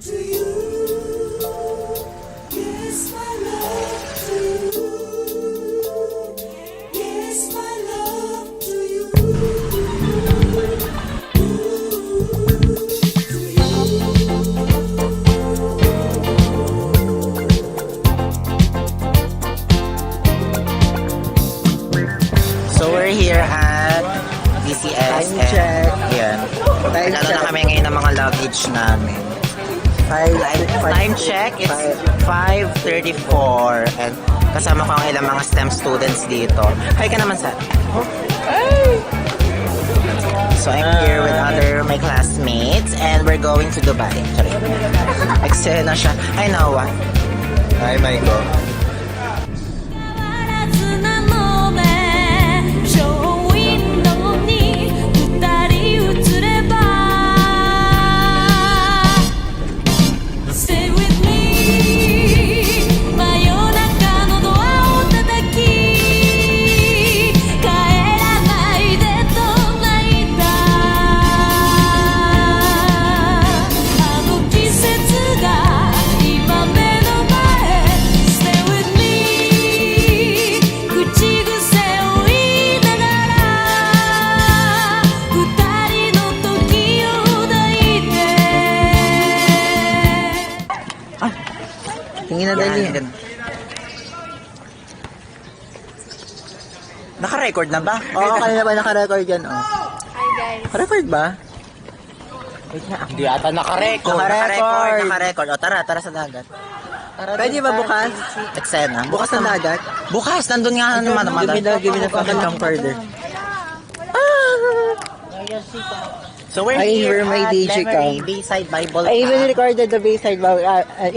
to you. Yes, my love to you. Yes, my love to you. So we're here at DCS. Time check. Ayan. Time Nagano check. na kami ngayon ng mga luggage namin. Time check, it's 5:34 and kasama ko ang ilang mga STEM students dito. Hi ka naman, Sat. So I'm here with my classmates and we're going to Dubai. Sorry. Eksena siya. Hi, Nawa. Hi, Michael. 変わらずなのねショーウィンドウに二人映れば Stay with me 真夜中のドアを叩き帰らないでと泣いたあの季節が今目の前 Stay with me 口癖を言いながら二人の時を抱いて Tingin na dali. Yan. Naka-record na ba? Oo, kanina ba naka-record yan? Oh. Hi guys. Naka-record ba? Hindi ata naka-record. Naka-record. Naka-record. O tara sa dagat. Pwede ba bukas? Eksena. Bukas ng dagat? Bukas, nandun nga naman. Give me the fucking camcorder. So we're I here hear my at DJ Lemery cam. Bayside Bible I even Camp. recorded the Bayside,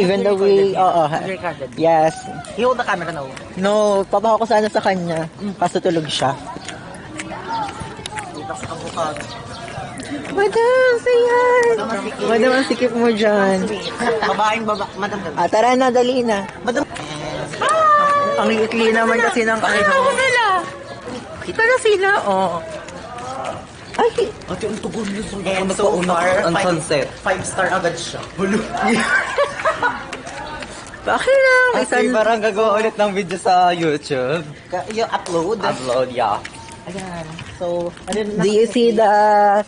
even though we, oo. You recorded? Yes. You hold the camera now. No, papaho ko sana sa kanya. Kaso tulog siya. Dito sa kabukag. Madam, say hi! Madam, ang sikip mo dyan. Babaeng madam. Tara na, dali na. Madam. Ang ikli naman kasi ng ano. Kita na sila, oh. Ay, Ate, ang tugon niyo. And And so far, ang sunset. 5-star agad siya. Hulo. bakit lang? Kasi parang gagawa ulit ng video sa YouTube. Yung upload. Upload, yeah. Ayan. So, ano na? Do you see the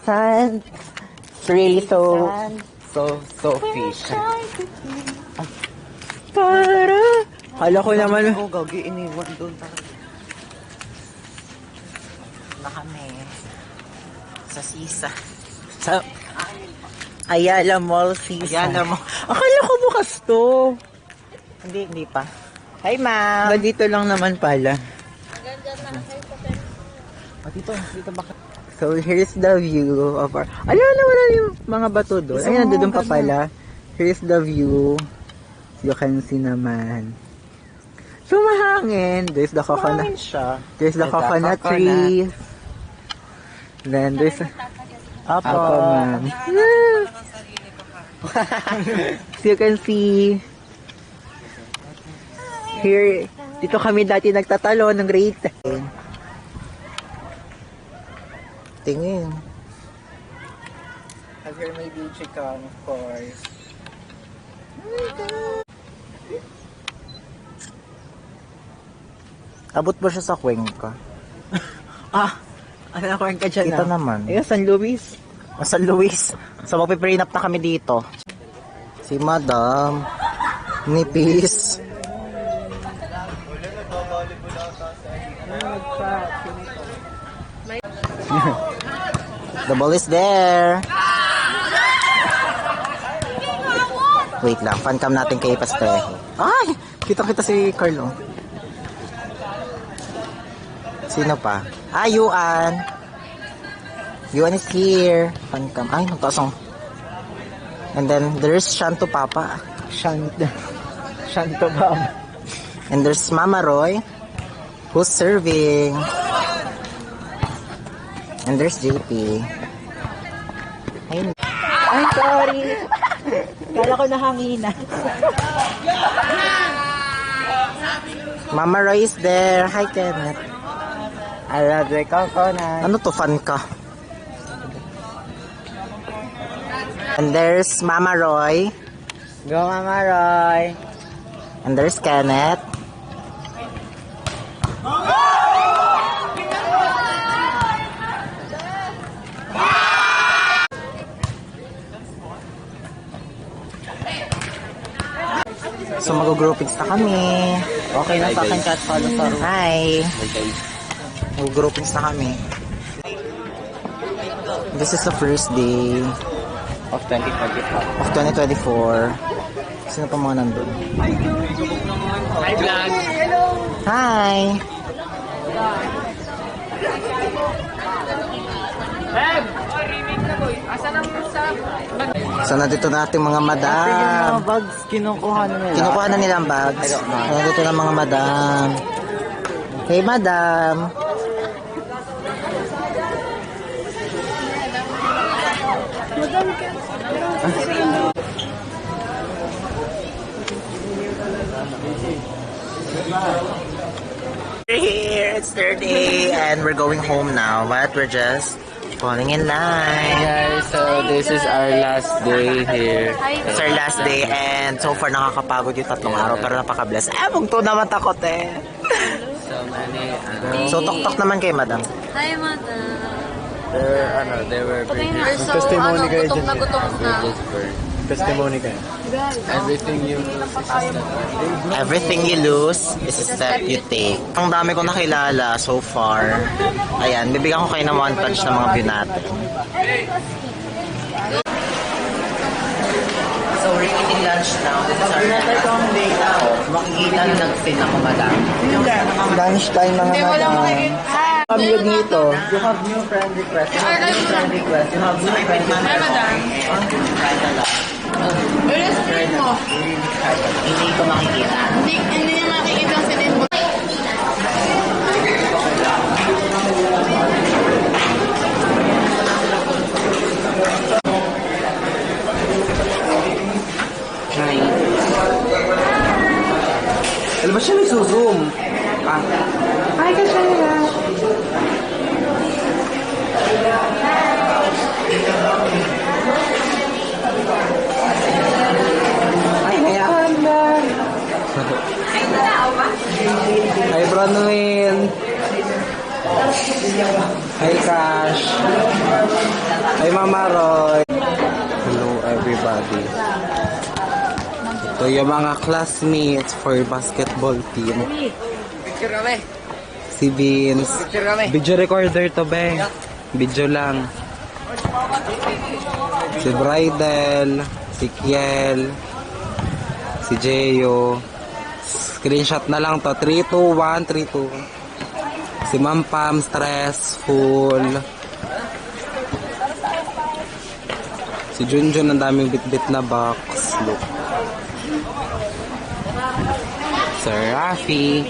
sand? It's really so... So fish. Para... Kala ko naman... Oh, gagi, iniwan doon. Na kami. Sa Sisa. Sa... Ayala Mall Season. Ayala mo. Akala ko bukas to. Hindi pa. Hi, ma'am. Dito lang naman pala. Dito ba? So, here's the view of our... Ayala, wala yung mga bato doon. Ayun, nandun pa pala. Here's the view. You can see naman. So, mahangin. There's the coconut. siya. There's the coconut tree. Then, there's... Apo, ma'am. So, you can see... Here, dito kami dati nagtatalo ng grade 10. Tingin. I've heard my DJ come, of course. Abot ba siya sa Cuenca? Ano na ka dyan Kita naman. Ayun, San Luis. San Luis. So, magpiprenup na kami dito. Si Madam. Nipis. The ball is there. Wait lang, fan cam natin kay Pasprejo. Ay! Kita si Carlo. Sino pa? Yuan. Yuan is here. Fan cam. Ay, nagtasong. And then, there's Shanto Papa. Shanto Bam. And there's Mama Roy, who's serving. And there's JP. Ayun. Ay, sorry. Kala ko nahangina. Mama Roy is there. Hi, Kenneth. I love the coconut. Ano to, fan ka? And there's Mama Roy. Go, Mama Roy. And there's Kenneth. So mag-groupings na kami. Okay na sa akin kahit follow sa room. Hi! Hey guys. Mag-groupings na kami. This is the first day Of 2024. of 2024. Sino pa mga nandun? Hi, vlog. Hi! So nandito na ating mga madam. bags, kinukuha na nila. Kinukuha na nila ang bags. Nandito na mga madam. Hey madam! We're here, it's third day, and we're going home now, but we're just falling in line. Guys, so this is our last day here. It's our last day, and so far nakakapagod yung tatlong araw, pero napaka-bless. Bugto naman takot eh. So many, So, tok-tok naman kay madam. Hi, madam. they were We're so, gutom na gutom na. Testimony ka. everything you Everything you lose is a step you take. Ang dami ko nakilala so far. Ayan, bibigyan ko kayo ng montage ng mga view natin. So, we're eating lunch now. This is our lunch. Makikita na nag-fin ako, madam. Lunch time mga madam. Kami yun dito. You have new friend request. You have new friend request. You have new friend request. Hi, madam. Illustrate mo. Hindi ko makikita. Hindi niya makikita ang sinend mo. Alam ba siya nagsuzoom? Hi ka siya nila. Ay, hayaan na. Hi, Bronwyn. Hi, Cash. Hi, Mama Roy. Hello, everybody. Ito yung mga classmates for basketball team. Picture kami. Si Vince. Picture kami. Video recorder to, be. Video lang. Si Bridal. Si Kiel. Si Jeyo. Screenshot na lang to. 3, 2, 1, 3, 2. Si Ma'am Pam, stressful. Si Junjun, ang daming bit-bit na box. Look. Sir Rafi.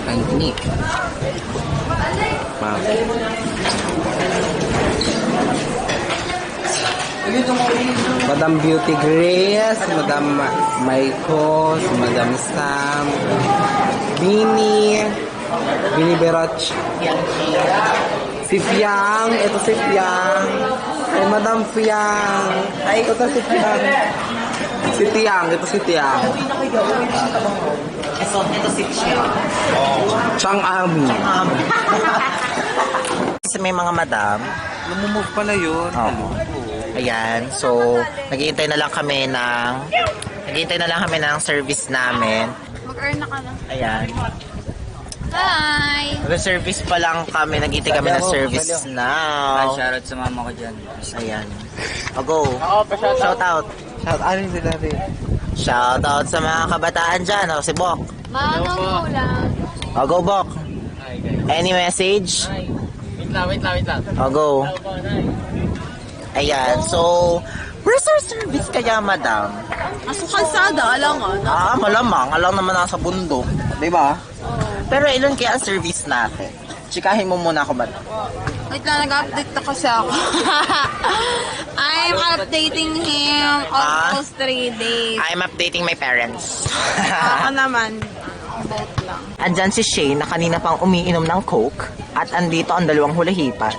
Anthony. Ma'am. Madam Beauty Grace, Madam Maiko, Madam Sam, Bini Berach, si Fiang, ito si Fiang, ay Madam Fiang, ay ito si Fiang, si Tiang, ito si Tiang, Ito si Chia. Chang Ami. Kasi may mga madam. Lumumove pala yun. Oo. Ayan, so naghihintay na lang kami ng service namin. Mag-earn na ka na. Ayan. Bye! Service pa lang kami, naghihintay kami ng service now. Shoutout sa mama ko dyan. Ayan. O go. Shout out. Shout out sila rin. Shout out sa mga kabataan dyan. O, si Bok. Mangang ulang. O, go Bok. Any message? Wait lang. O, go. Ayan, so where's our service kaya, madam? Aso kalsada, alangan. Malamang. Alang naman nasa bundok. Diba? Pero ilan kaya ang service natin? Chikahin mo muna ako, madam. Wait lang, nag-update na kasi ako. I'm updating him almost 3 days. I'm updating my parents. Ako naman, both lang. Andyan si Shane na kanina pang umiinom ng Coke at andito ang dalawang hulahipan.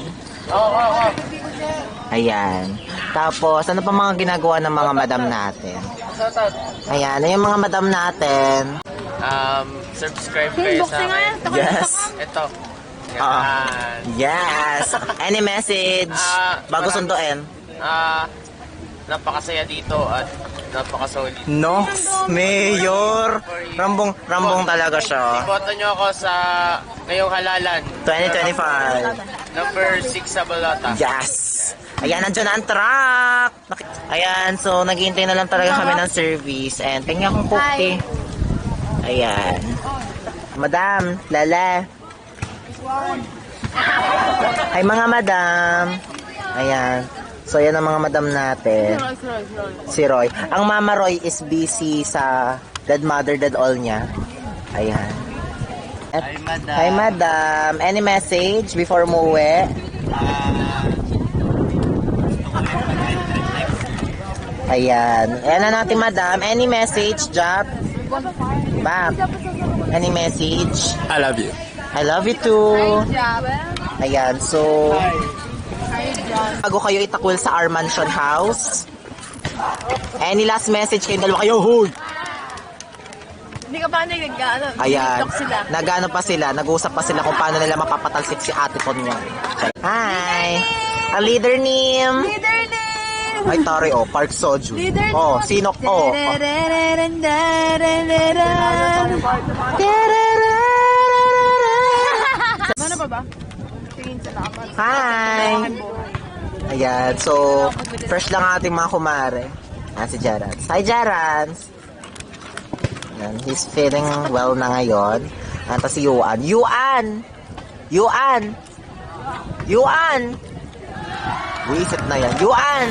Ayan. Tapos, ano pa mga ginagawa ng mga madam natin? Ayan, ano yung mga madam natin? Subscribe kayo sa akin. Yes. Ito. Ah. Yes. Any message? Bago sunduin? Napakasaya dito at napakasolid. Nox, Mayor. Rambong talaga siya. Iboto nyo ako sa ngayong halalan. 2025. Number 6 sa balota. Yes. Ayan, nandiyan na ang truck. Ayan, so naghihintay na lang talaga kami ng service. And tingnan kong puti. Ayan. Madam, Lala. Hi mga madam. Ayan. So yan ang mga madam natin. Si Roy. Ang Mama Roy is busy sa dead mother, dead all niya. Ayan. Hi, madam. Hi madam. Any message before umuwi? Ayan. Ayan na natin madam. Any message, Jap? Back. Any message? I love you. I love you too. Ayan, so bago kayo itakul sa our mansion house, any last message kayo dalawa kayo? Hoy! Hindi ka pa nag-ano? Ayan, TikTok sila. nag-ano pa sila, nag-usap pa sila kung paano nila mapapatalsik si ate ko niya. Hi! Ang leader name! Leader name! Ay, tari, oh, Park Soju. Leader Oh, sino? Oh. Ano pa ba? Tingin sa lakas. Hi! Ayan, so, fresh lang ating mga kumare. Si Jarans. Hi, Jarans! Ayan, he's feeling well na ngayon. Anta si Yuan. Yuan! Yuan! Yuan! Buisit na yan. Yuan!